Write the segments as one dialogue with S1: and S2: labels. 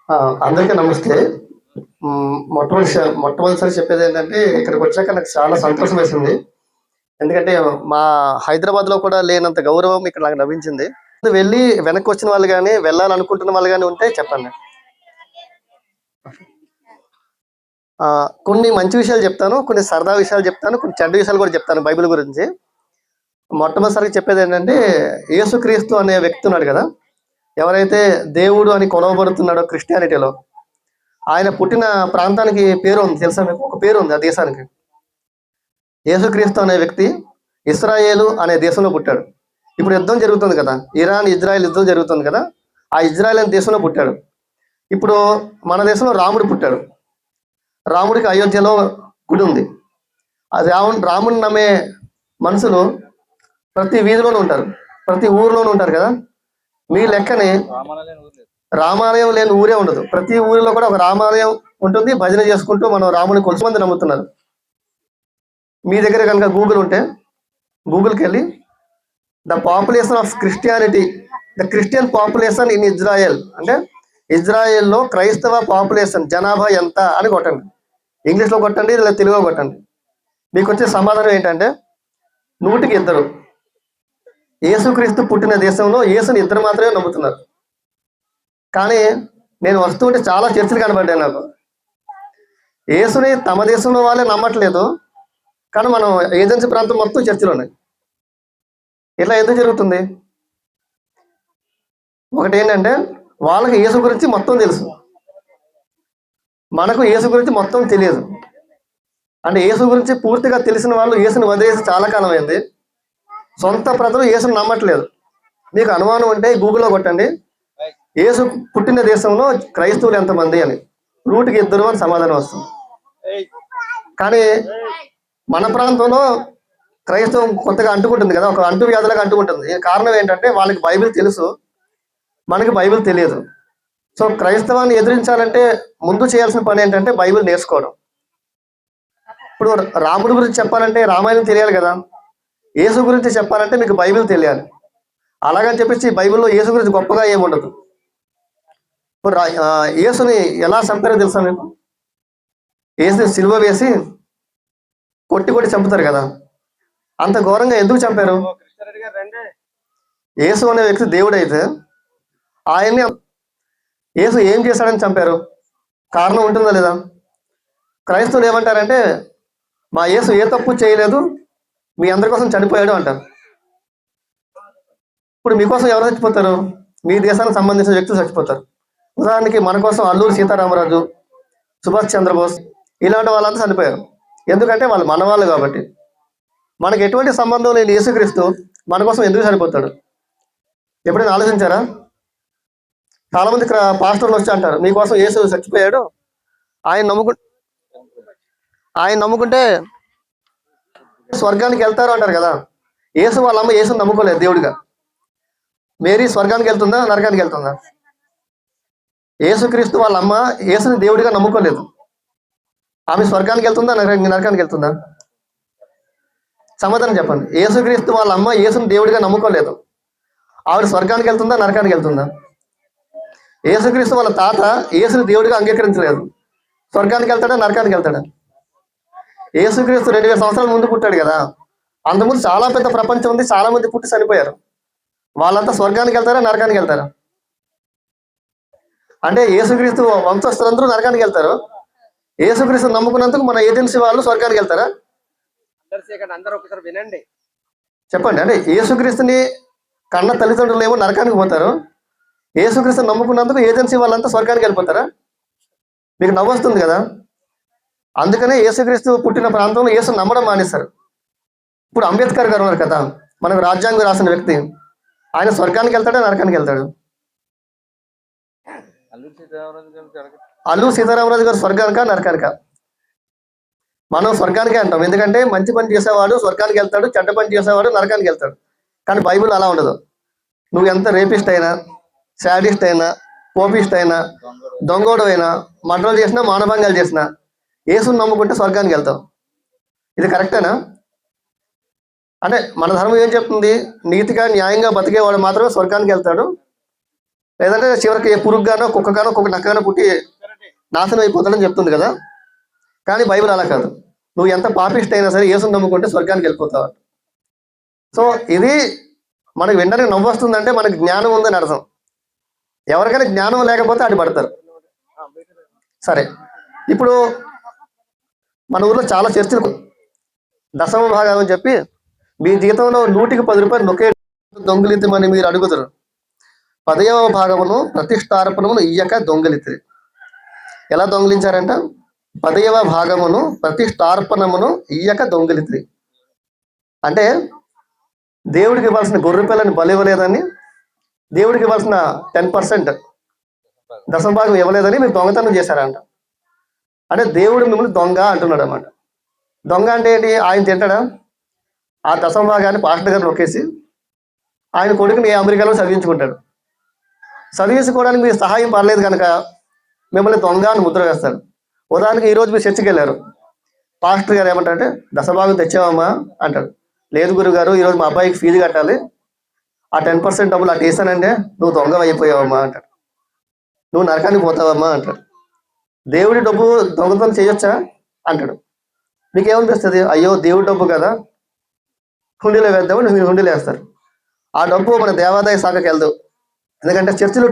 S1: ఆ! అందరికీ నమస్తే. మొట్టమొదటిసారి చెప్పేది ఏంటంటే, ఇక్కడికి వచ్చాక నాకు చాలా సంతోషం వేసింది. ఎందుకంటే, మా హైదరాబాద్‌లో కూడా లేనంత గౌరవం ఇక్కడ నాకు లభించింది. వెళ్ళి వెనక్కి వచ్చిన వాళ్ళు గాని, వెళ్ళాలనుకుంటున్న వాళ్ళు గాని ఉంటే చెప్పండి. కొన్ని మంచి విషయాలు చెప్తాను, కొన్ని సరదా విషయాలు చెప్తాను, కొన్ని చెడ్డ విషయాలు కూడా చెప్తాను బైబిల్ గురించి. మొట్టమొదటిసారిగా చెప్పేది ఏంటంటే, యేసుక్రీస్తు అనే వ్యక్తి ఉన్నాడు కదా! ఎవరైతే దేవుడు అని కొలవబడుతున్నాడో క్రిస్టియానిటీలో, ఆయన పుట్టిన ప్రాంతానికి పేరు ఉంది తెలుసా మీకు? ఒక పేరు ఉంది ఆ దేశానికి. యేసుక్రీస్తు అనే వ్యక్తి ఇస్రాయేలు అనే దేశంలో పుట్టాడు. ఇప్పుడు యుద్ధం జరుగుతుంది కదా, ఇరాన్ ఇజ్రాయెల్ యుద్ధం జరుగుతుంది కదా, ఆ ఇజ్రాయెల్ అనే దేశంలో పుట్టాడు. ఇప్పుడు మన దేశంలో రాముడు పుట్టాడు. రాముడికి అయోధ్యలో గుడి ఉంది. అది రాముడిని నమ్మే మనుషులు ప్రతి వీధిలోనూ ఉంటారు, ప్రతి ఊరిలోనూ ఉంటారు కదా. మీ లెక్కని రామాలయం లేని ఊరే ఉండదు. ప్రతి ఊరిలో కూడా ఒక రామాలయం ఉంటుంది. భజన చేసుకుంటూ మనం రాముని కొలుసు మంది నమ్ముతున్నారు. మీ దగ్గర కనుక గూగుల్ ఉంటే గూగుల్కి వెళ్ళి the population of Christianity, the Christian population in Israel అంటే ఇజ్రాయెల్లో క్రైస్తవ పాపులేషన్ జనాభా ఎంత అని కొట్టండి. ఇంగ్లీష్లో కొట్టండి లేదా తెలుగులో కొట్టండి. మీకు వచ్చే సమాధానం ఏంటంటే 100కి 2. యేసుక్రీస్తు పుట్టిన దేశంలో యేసుని 2 మాత్రమే నమ్ముతున్నారు. కానీ నేను వస్తుంటే చాలా చర్చలు కనబడ్డాయి నాకు. యేసుని తమ దేశంలో వాళ్ళే నమ్మట్లేదు, కానీ మనం ఏజెన్సీ ప్రాంతం మొత్తం చర్చలు ఉన్నాయి. ఇట్లా ఎందుకు జరుగుతుంది? ఒకటి ఏంటంటే, వాళ్ళకి యేసు గురించి మొత్తం తెలుసు, మనకు యేసు గురించి మొత్తం తెలియదు. అంటే యేసు గురించి పూర్తిగా తెలిసిన వాళ్ళు యేసుని వదిలేసి చాలా కాలం అయింది. సొంత ప్రజలు యేసుని నమ్మట్లేదు. మీకు అనుమానం ఉంటే గూగుల్లో కొట్టండి, యేసు పుట్టిన దేశంలో క్రైస్తవులు ఎంతమంది అని. 100కి 2 అని సమాధానం వస్తుంది. కానీ మన ప్రాంతంలో క్రైస్తవం కొత్తగా అంటుకుంటుంది కదా, ఒక అంటు వ్యాధులకు అంటుకుంటుంది. కారణం ఏంటంటే వాళ్ళకి బైబిల్ తెలుసు, మనకి బైబిల్ తెలియదు. సో క్రైస్తవాన్ని ఎదిరించాలంటే ముందు చేయాల్సిన పని ఏంటంటే బైబిల్ నేర్చుకోవడం. ఇప్పుడు రాముడి గురించి చెప్పాలంటే రామాయణం తెలియాలి కదా, యేసు గురించి చెప్పాలంటే మీకు బైబిల్ తెలియాలి. అలాగని చెప్పేసి బైబిల్లో యేసు గురించి గొప్పగా ఏముండదు. ఇప్పుడు యేసుని ఎలా చంపారో తెలుసా మీకు? యేసుని సిలువ వేసి కొట్టి కొట్టి చంపుతారు కదా, అంత ఘోరంగా ఎందుకు చంపారు? యేసు అనే వ్యక్తి దేవుడు అయితే ఆయన్ని యేసు ఏం చేశాడని చంపారు? కారణం ఉంటుందా లేదా? క్రైస్తవులు ఏమంటారంటే, మా యేసు ఏ తప్పు చేయలేదు, మీ అందరి కోసం చనిపోయాడు అంటారు. ఇప్పుడు మీకోసం ఎవరు చచ్చిపోతారు? మీ దేశానికి సంబంధించిన వ్యక్తులు చచ్చిపోతారు. ఉదాహరణకి మన కోసం అల్లూరి సీతారామరాజు, సుభాష్ చంద్రబోస్ ఇలాంటి వాళ్ళంతా చనిపోయారు. ఎందుకంటే వాళ్ళు మన వాళ్ళు కాబట్టి. మనకి ఎటువంటి సంబంధం లేని యేసుక్రీస్తు మన కోసం ఎందుకు చనిపోతాడు? ఎప్పుడైనా ఆలోచించారా? చాలా మంది పాస్టర్లు వచ్చి అంటారు, మీకోసం యేసు చచ్చిపోయాడు, ఆయన నమ్ముకుంటే స్వర్గానికి వెళ్తారు అంటారు కదా. యేసు వాళ్ళ అమ్మ యేసుని నమ్ముకోలేదు దేవుడిగా. మేరీ స్వర్గానికి వెళ్తుందా, నరకానికి వెళ్తుందా? యేసుక్రీస్తు వాళ్ళ అమ్మ యేసుని దేవుడిగా నమ్ముకోలేదు. ఆమె స్వర్గానికి వెళ్తుందా, నరకానికి వెళ్తుందా? సమాధానం చెప్పండి. యేసుక్రీస్తు వాళ్ళ అమ్మ యేసుని దేవుడిగా నమ్ముకోలేదు. ఆవిడ స్వర్గానికి వెళ్తుందా, నరకానికి వెళ్తుందా? యేసుక్రీస్తు వాళ్ళ తాత యేసుని దేవుడిగా అంగీకరించలేదు. స్వర్గానికి వెళ్తాడా, నరకానికి వెళ్తాడా? యేసుక్రీస్తు 2000 సంవత్సరాల ముందు పుట్టాడు కదా, అంతకుముందు చాలా పెద్ద ప్రపంచం ఉంది, చాలా మంది పుట్టి చనిపోయారు. వాళ్ళంతా స్వర్గానికి వెళ్తారా, నరకానికి వెళ్తారా? అంటే యేసుక్రీస్తు వంశస్థులందరూ నరకానికి వెళ్తారు, యేసుక్రీస్తు నమ్ముకున్నందుకు మన ఏజెన్సీ వాళ్ళు స్వర్గానికి వెళ్తారా?
S2: వినండి,
S1: చెప్పండి. అంటే యేసుక్రీస్తుని కన్న తల్లిదండ్రులు ఏమో నరకానికి పోతారు, యేసుక్రీస్తు నమ్ముకున్నందుకు ఏజెన్సీ వాళ్ళంతా స్వర్గానికి వెళ్ళిపోతారా? మీకు నవ్వొస్తుంది కదా. అందుకనే యేసుక్రీస్తు పుట్టిన ప్రాంతంలో యేసు నమ్మడం మానేశారు. ఇప్పుడు అంబేద్కర్ గారు ఉన్నారు కదా, మనకు రాజ్యాంగం రాసిన వ్యక్తి, ఆయన స్వర్గానికి వెళ్తాడా, నరకానికి వెళ్తాడు? అల్లూరి సీతారామరాజు గారు స్వర్గానికా, నరకానికా? మనం స్వర్గానికే అంటాం, ఎందుకంటే మంచి పని చేసేవాడు స్వర్గానికి వెళ్తాడు, చెడ్డ పని చేసేవాడు నరకానికి వెళ్తాడు. కానీ బైబిల్ అలా ఉండదు. నువ్వు ఎంత రేపిస్ట్ అయినా, శాడిస్ట్ అయినా, కోపిస్ట్ అయినా, దొంగోడు అయినా, మర్డర్లు చేసినా, మానభంగాలు చేసినా యేసుని నమ్ముకుంటే స్వర్గానికి వెళ్తావు. ఇది కరెక్టేనా? అంటే మన ధర్మం ఏం చెప్తుంది? నీతిగా న్యాయంగా బతికేవాడు మాత్రమే స్వర్గానికి వెళ్తాడు, లేదంటే చివరికి ఏ పురుగుగానో కుక్కగానో ఒక్కొక్క నక్కగానో పుట్టి నాశనం అయిపోతాడని చెప్తుంది కదా. కానీ బైబిల్ అలా కాదు. నువ్వు ఎంత పాపిస్ట్ అయినా సరే యేసుని నమ్ముకుంటే స్వర్గానికి వెళ్ళిపోతావు. సో ఇది మనకు వెంటనే నవ్వు వస్తుందంటే మనకి జ్ఞానం ఉందని అర్థం. ఎవరికైనా జ్ఞానం లేకపోతే అటు పడతారు. సరే, ఇప్పుడు మన ఊర్లో చాలా చర్చలు దశమ భాగం అని చెప్పి మీ జీతంలో 100కి 10 రూపాయలు నొక్కే దొంగిలించమని మీరు అడుగుతారు. 10వ భాగమును ప్రతిష్టార్పణమును ఇయ్యక దొంగిలితిరి. ఎలా దొంగిలించారంట? 10వ భాగమును ప్రతిష్టార్పణమును ఇయ్యక దొంగిలితిరి. అంటే దేవుడికి ఇవ్వాల్సిన గొర్రె పిల్లని బలి ఇవ్వలేదని, దేవుడికి ఇవ్వాల్సిన 10% దశమభాగం ఇవ్వలేదని మీరు దొంగతనం చేశారంట. అంటే దేవుడు మిమ్మల్ని దొంగ అంటున్నాడు అన్నమాట. దొంగ అంటే ఏంటి? ఆయన తింటాడా? ఆ దశమభాగాన్ని పాస్టర్ గారు నొక్కేసి ఆయన కొడుకుని అమెరికాలో చదివించుకుంటాడు. చదివించుకోవడానికి మీరు సహాయం పడలేదు కనుక మిమ్మల్ని దొంగ అని ముద్ర వేస్తాడు. ఉదాహరణకి ఈరోజు మీరు చర్చికి వెళ్ళారు, పాస్టర్ గారు ఏమంటారంటే దశభాగం తెచ్చావమ్మా అంటాడు. లేదు గురుగారు, ఈరోజు మా అబ్బాయికి ఫీజు కట్టాలి, ఆ 10% డబ్బులు అటు వేసానంటే నువ్వు దొంగ అయిపోయావమ్మా అంటాడు. నువ్వు నరకానికి పోతావమ్మా అంటాడు. దేవుడి డబ్బు దొంగతనం చేయొచ్చా అంటాడు. మీకేమనిపిస్తుంది? అయ్యో దేవుడి డబ్బు కదా, హుండీలో వేద్దామని మీరు హుండీలో వేస్తారు. ఆ డబ్బు మన దేవాదాయ శాఖకి వెళ్దాం. ఎందుకంటే చర్చిలు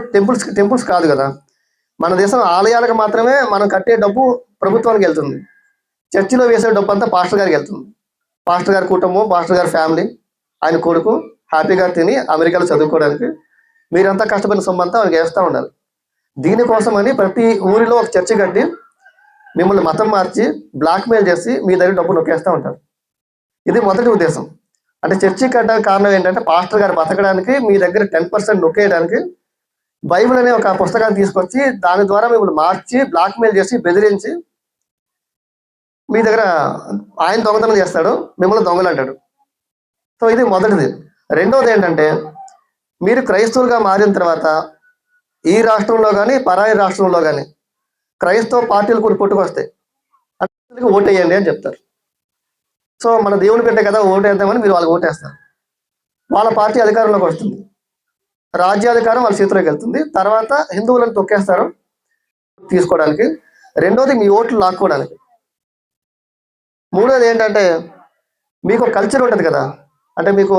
S1: టెంపుల్స్ కాదు కదా. మన దేశం ఆలయాలకు మాత్రమే మనం కట్టే డబ్బు ప్రభుత్వానికి వెళ్తుంది. చర్చిలో వేసే డబ్బు అంతా పాస్టర్ గారికి వెళ్తుంది. పాస్టర్ గారి కుటుంబం, పాస్టర్ గారి ఫ్యామిలీ, ఆయన కొడుకు హ్యాపీగా తిని అమెరికాలో చదువుకోవడానికి మీరంతా కష్టపడిన సొమ్ము అంతా ఆయనకి వేస్తూ ఉండాలి. దీనికోసమని ప్రతి ఊరిలో ఒక చర్చి కట్టి మిమ్మల్ని మతం మార్చి బ్లాక్మెయిల్ చేసి మీ దగ్గర డబ్బు నొక్కేస్తూ ఉంటారు. ఇది మొదటి ఉద్దేశం. అంటే చర్చి కట్టడానికి కారణం ఏంటంటే పాస్టర్ గారు బతకడానికి, మీ దగ్గర 10% నొక్కేయడానికి బైబిల్ అనే ఒక పుస్తకాన్ని తీసుకొచ్చి దాని ద్వారా మిమ్మల్ని మార్చి బ్లాక్మెయిల్ చేసి బెదిరించి మీ దగ్గర ఆయన దొంగతనం చేస్తాడు, మిమ్మల్ని దొంగలు అంటాడు. సో ఇది మొదటిది. రెండవది ఏంటంటే మీరు క్రైస్తవులుగా మారిన తర్వాత ఈ రాష్ట్రంలో కానీ పరాయి రాష్ట్రంలో కానీ క్రైస్తవ పార్టీలు కూడా పుట్టుకొస్తాయి. అంటే ఓటేయండి అని చెప్తారు. సో మన దేవుని బిడ్డ కదా, ఓటేద్దామని మీరు వాళ్ళకి ఓటేస్తారు. వాళ్ళ పార్టీ అధికారంలోకి వస్తుంది, రాజ్యాధికారం వాళ్ళ చేతిలోకి వెళ్తుంది. తర్వాత హిందువులను తొక్కేస్తారు తీసుకోవడానికి. రెండోది మీ ఓట్లు లాక్కోవడానికి. మూడోది ఏంటంటే మీకు కల్చర్ ఉంటుంది కదా. అంటే మీకు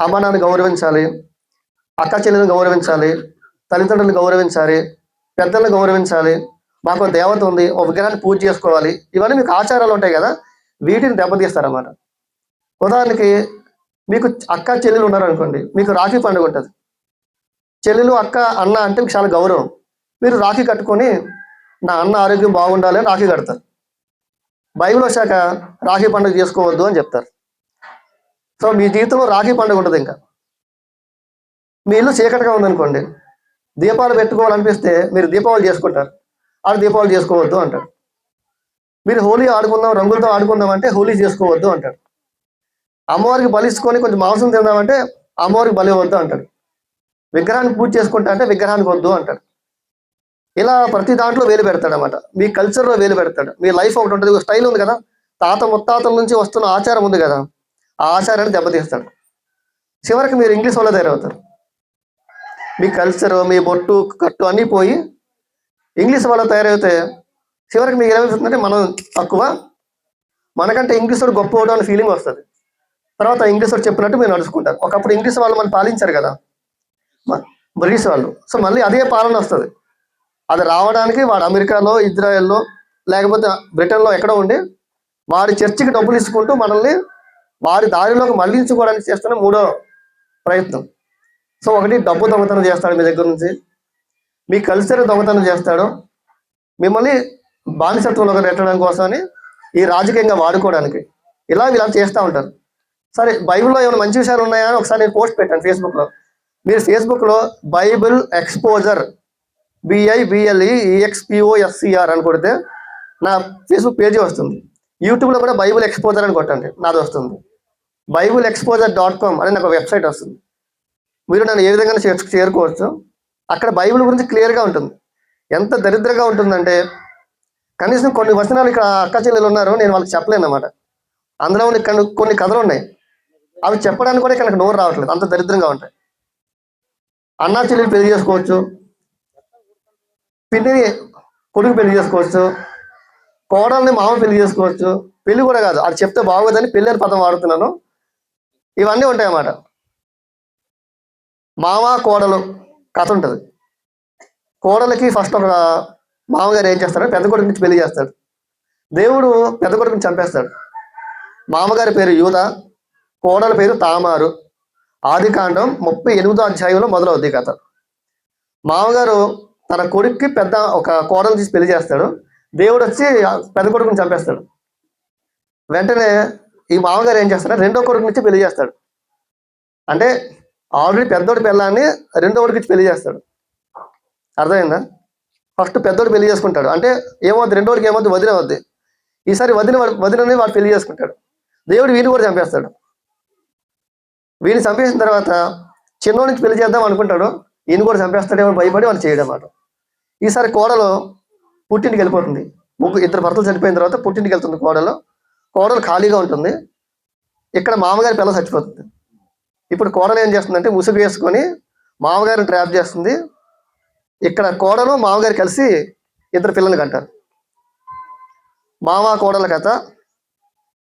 S1: అమ్మ నాన్న గౌరవించాలి, అక్క చెల్లెలను గౌరవించాలి, తల్లిదండ్రులను గౌరవించాలి, పెద్దలను గౌరవించాలి, మాకు దేవత ఉంది, ఒక విగ్రహాన్ని పూజ చేసుకోవాలి. ఇవన్నీ మీకు ఆచారాలు ఉంటాయి కదా, వీటిని దెబ్బతీస్తారన్నమాట. ఉదాహరణకి మీకు అక్క చెల్లెలు ఉన్నారనుకోండి, మీకు రాఖీ పండుగ ఉంటుంది. చెల్లెలు అక్క అన్న అంటే మీకు చాలా గౌరవం. మీరు రాఖీ కట్టుకొని నా అన్న ఆరోగ్యం బాగుండాలి అని రాఖీ కడతారు. బైబిల్ వచ్చాక రాఖీ పండుగ చేసుకోవద్దు అని చెప్తారు. సో మీ జీవితంలో రాఖీ పండుగ ఉంటుంది. ఇంకా మీ ఇల్లు చీకటిగా ఉందనుకోండి, దీపాలు పెట్టుకోవాలనిపిస్తే మీరు దీపావళి చేసుకుంటారు, వాళ్ళు దీపావళి చేసుకోవద్దు అంటారు. మీరు హోలీ ఆడుకుందాం, రంగులతో ఆడుకుందాం అంటే హోలీ చేసుకోవద్దు అంటాడు. అమ్మవారికి బలిసుకొని కొంచెం మాంసం తిందామంటే అమ్మవారికి బలి వద్దు అంటాడు. విగ్రహానికి పూజ చేసుకుంటా అంటే విగ్రహానికి వద్దు అంటాడు. ఇలా ప్రతి దాంట్లో వేలు పెడతాడు అన్నమాట. మీ కల్చర్లో వేలు పెడతాడు. మీ లైఫ్ ఒకటి ఉంటుంది, స్టైల్ ఉంది కదా, తాత ముత్తాతల నుంచి వస్తున్న ఆచారం ఉంది కదా, ఆ ఆచారాన్ని దెబ్బతీస్తాడు. చివరికి మీరు ఇంగ్లీష్ వాళ్ళ తయారవుతారు. మీ కల్చరు, మీ బొట్టు కట్టు అన్నీ పోయి ఇంగ్లీష్ వాళ్ళ తయారైతే చివరికి మీకు ఏమవుతుందంటే మనం తక్కువ, మనకంటే ఇంగ్లీష్ వాడు గొప్ప అవడం అనే ఫీలింగ్ వస్తుంది. తర్వాత ఇంగ్లీష్ వాడు చెప్పినట్టు మీరు నడుచుకుంటారు. ఒకప్పుడు ఇంగ్లీష్ వాళ్ళు మనం పాలించారు కదా, బ్రిటిష్ వాళ్ళు. సో మళ్ళీ అదే పాలన వస్తుంది. అది రావడానికి వాడు అమెరికాలో, ఇజ్రాయెల్లో, లేకపోతే బ్రిటన్లో ఎక్కడో ఉండి వాడి చర్చికి డబ్బులు ఇచ్చుకుంటూ మనల్ని వారి దారిలోకి మళ్లించుకోవడానికి చేస్తున్న మూడో ప్రయత్నం. సో ఒకటి డబ్బు దొంగతనం చేస్తాడు మీ దగ్గర నుంచి, మీ కల్చర్ దొంగతనం చేస్తాడు, మిమ్మల్ని బానిసత్వంలో నెట్టడం కోసమని ఈ రాజకీయంగా వాడుకోవడానికి ఇలా చేస్తూ ఉంటారు. సరే, బైబిల్లో ఏమైనా మంచి విషయాలు ఉన్నాయా అని ఒకసారి నేను పోస్ట్ పెట్టాను ఫేస్బుక్లో. మీరు ఫేస్బుక్లో బైబిల్ ఎక్స్పోజర్ BIBLEEXPOSCR అని కొడితే నా ఫేస్బుక్ పేజీ వస్తుంది. యూట్యూబ్లో కూడా బైబిల్ ఎక్స్పోజర్ అని కొట్టండి, నాది వస్తుంది. BibleExposure.com అని నాకు వెబ్సైట్ వస్తుంది. మీరు నన్ను ఏ విధంగా చేరుకోవచ్చు. అక్కడ బైబిల్ గురించి క్లియర్గా ఉంటుంది. ఎంత దరిద్రంగా ఉంటుందంటే కనీసం కొన్ని వచనాలు ఇక్కడ అక్క చెల్లెలు ఉన్నారు, నేను వాళ్ళకి చెప్పలేను అన్నమాట. అందులో కొన్ని కథలు ఉన్నాయి, అవి చెప్పడానికి కూడా ఇక్కడ నోరు రావట్లేదు, అంత దరిద్రంగా ఉంటాయి. అన్నా చెల్లిని పెళ్లి చేసుకోవచ్చు, పిన్నిని కొడుకు పెళ్లి చేసుకోవచ్చు, కోడల్ని మామ పెళ్లి చేసుకోవచ్చు. పెళ్లి కూడా కాదు, అది చెప్తే బాగోదని పెళ్లి అని పదం వాడుతున్నాను. ఇవన్నీ ఉంటాయన్నమాట. మామ కోడలు కథ ఉంటుంది. కోడలకి ఫస్ట్ ఒక మామగారు ఏం చేస్తాడు, పెద్ద కొడుకు నుంచి పెళ్లి చేస్తాడు. దేవుడు పెద్ద కొడుకుని చంపేస్తాడు. మామగారి పేరు యూద, కోడల పేరు తామారు. ఆదికాండం 38వ అధ్యాయంలో మొదలవుద్ది కథ. మామగారు తన కొడుక్కి పెద్ద ఒక కోడలు తీసి పెళ్లి చేస్తాడు. దేవుడు వచ్చి పెద్ద కొడుకుని చంపేస్తాడు. వెంటనే ఈ మామగారు ఏం చేస్తాడు, రెండో కొడుకు నుంచి పెళ్లి చేస్తాడు. అంటే ఆల్రెడీ పెద్దోడి పిల్లాన్ని రెండో కొడుకు ఇచ్చి పెళ్లి చేస్తాడు. అర్థమైందా? ఫస్ట్ పెద్దోడు పెళ్లి చేసుకుంటాడు. అంటే ఏమవుద్ది, రెండోడికి ఏమవుద్ది, వదిన అవుద్ది. ఈసారి వదినని వాడు పెళ్లి చేసుకుంటాడు. దేవుడు వీడిని కూడా చంపేస్తాడు. వీడిని చంపేసిన తర్వాత చిన్నోడి నుంచి పెళ్లి చేద్దాం అనుకుంటాడు. ఈయన కూడా చంపేస్తాడేమో భయపడి వాళ్ళు చేయడం అన్నమాట. ఈసారి కోడలు పుట్టింటికి వెళ్ళిపోతుంది. ఇద్దరు భర్తలు చనిపోయిన తర్వాత పుట్టింటికి వెళ్తుంది కోడలు. కోడలు ఖాళీగా ఉంటుంది. ఇక్కడ మామగారి పిల్ల చచ్చిపోతుంది. ఇప్పుడు కోడలు ఏం చేస్తుందంటే ముసుగు వేసుకొని మామగారిని ట్రాప్ చేస్తుంది. ఇక్కడ కోడలు మామగారు కలిసి ఇద్దరు పిల్లల్ని కంటారు. మామ కోడల కథ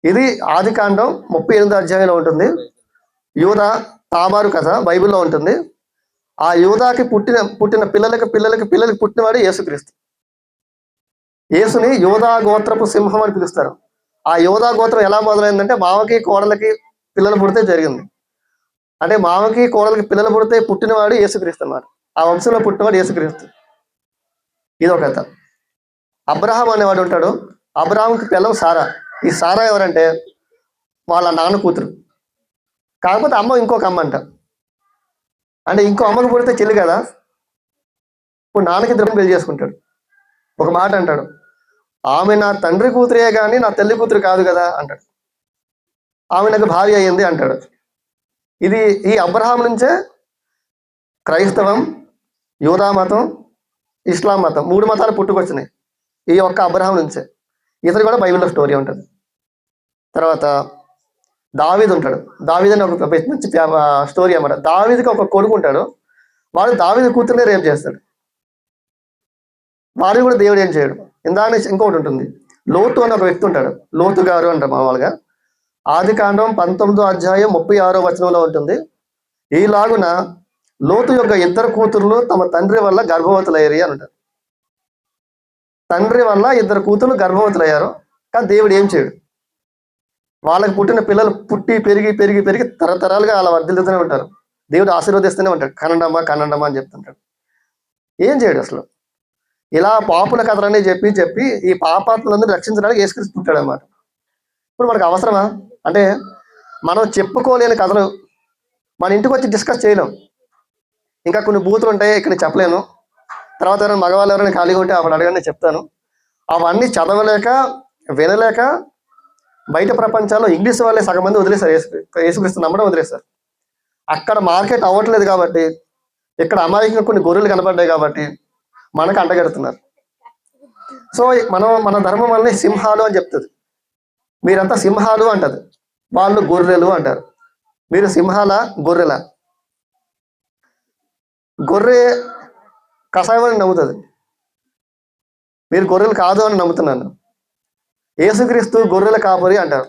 S1: ఇది. ఆదికాండం 38వ అధ్యాయంలో ఉంటుంది. యూదా తామారు కథ బైబిల్లో ఉంటుంది. ఆ యూదాకి పుట్టిన పిల్లలకి పుట్టినవాడు యేసుక్రీస్తు. యేసుని యూదా గోత్రపు సింహం అని పిలుస్తారు. ఆ యూదా గోత్రం ఎలా మొదలైందంటే మామకి కోడలకి పిల్లలు పుడితే జరిగింది. అంటే మామకి కోడలకి పిల్లలు పుడితే పుట్టినవాడు యేసుక్రీస్తు అన్నమాట. ఆ వంశంలో పుట్టినవాడు యేసుక్రీస్తు. ఇదో కథ. అబ్రహాం అనేవాడు ఉంటాడు. అబ్రహాంకి పిల్లం సారా. ఈ సారా ఎవరంటే వాళ్ళ నాన్న కూతురు. కాకపోతే అమ్మ ఇంకొక అమ్మ అంట. అంటే ఇంకో అమ్మకు పుడితే చెల్లి కదా. ఇప్పుడు నాన్నకి ఇద్దరు పెళ్లి చేసుకుంటాడు. ఒక మాట అంటాడు, ఆమె నా తండ్రి కూతురే కానీ నా తల్లి కూతురు కాదు కదా అంటాడు. ఆమె నాకు భార్య అయ్యింది అంటాడు. ఇది ఈ అబ్రహాం నుంచే క్రైస్తవం, యూదా మతం, ఇస్లాం మతం 3 మతాలు పుట్టుకొచ్చినాయి ఈ ఒక్క అబ్రహాం నుంచే. ఇతరు కూడా బైబిల్లో స్టోరీ ఉంటుంది. తర్వాత దావీదు ఉంటాడు. దావీదు అని ఒక మంచి స్టోరీ అన్నమాట. దావీదుకి ఒక కొడుకు ఉంటాడు. వాడు దావీదు కూతుర్నే రేపు చేస్తాడు. వాడు కూడా దేవుడు ఏం చేయడు. ఇందాక ఇంకొకటి ఉంటుంది, లోతు అని ఒక వ్యక్తి ఉంటాడు. లోతు గారు అంటారు మామూలుగా. ఆదికాండం 19వ అధ్యాయం 36వ వచనంలో ఉంటుంది. ఈలాగున లోతు యొక్క ఇద్దరు కూతుర్లు తమ తండ్రి వల్ల గర్భవతులయ్యారు అని అంటారు. తండ్రి వల్ల ఇద్దరు కూతుర్లు గర్భవతులయ్యారు. కానీ దేవుడు ఏం చేయడు. వాళ్ళకి పుట్టిన పిల్లలు పుట్టి పెరిగి పెరిగి పెరిగి తరతరాలుగా అలా వర్ధిల్లుతూనే ఉంటారు. దేవుడు ఆశీర్వదిస్తూనే ఉంటాడు. కనండమ్మా అని చెప్తుంటాడు. ఏం చేయడు అసలు. ఇలా పాపుల కథలన్నీ చెప్పి ఈ పాపాత్మలందరూ రక్షించడానికి యేసుక్రీస్తు పుట్టాడు అన్నమాట. ఇప్పుడు మనకు అవసరమా అంటే, మనం చెప్పుకోలేని కథలు మన ఇంటికి వచ్చి డిస్కస్ చేయలేం. ఇంకా కొన్ని బూతులు ఉంటాయి, ఇక్కడ చెప్పలేను. తర్వాత ఎవరైనా మగవాళ్ళు ఎవరైనా ఖాళీగా ఉంటే అప్పుడు అడగని చెప్తాను. అవన్నీ చదవలేక వినలేక బయట ప్రపంచాల్లో ఇంగ్లీష్ వాళ్ళే సగం మంది వదిలేశారు. యేసుక్రీస్తు నమ్మడం వదిలేశారు. అక్కడ మార్కెట్ అవ్వట్లేదు కాబట్టి, ఇక్కడ అమాయకంగా కొన్ని గొర్రెలు కనపడ్డాయి కాబట్టి మనకు అంటగడుతున్నారు. సో మన ధర్మం వల్లనే సింహాలు అని చెప్తుంది. మీరంతా సింహాలు అంటది, వాళ్ళు గొర్రెలు అంటారు. మీరు సింహాల గొర్రెల? గొర్రె కషాయం అని నమ్ముతుంది, మీరు గొర్రెలు కాదు అని నమ్ముతున్నాను. యేసుక్రీస్తు గొర్రెల కాపరి అంటారు.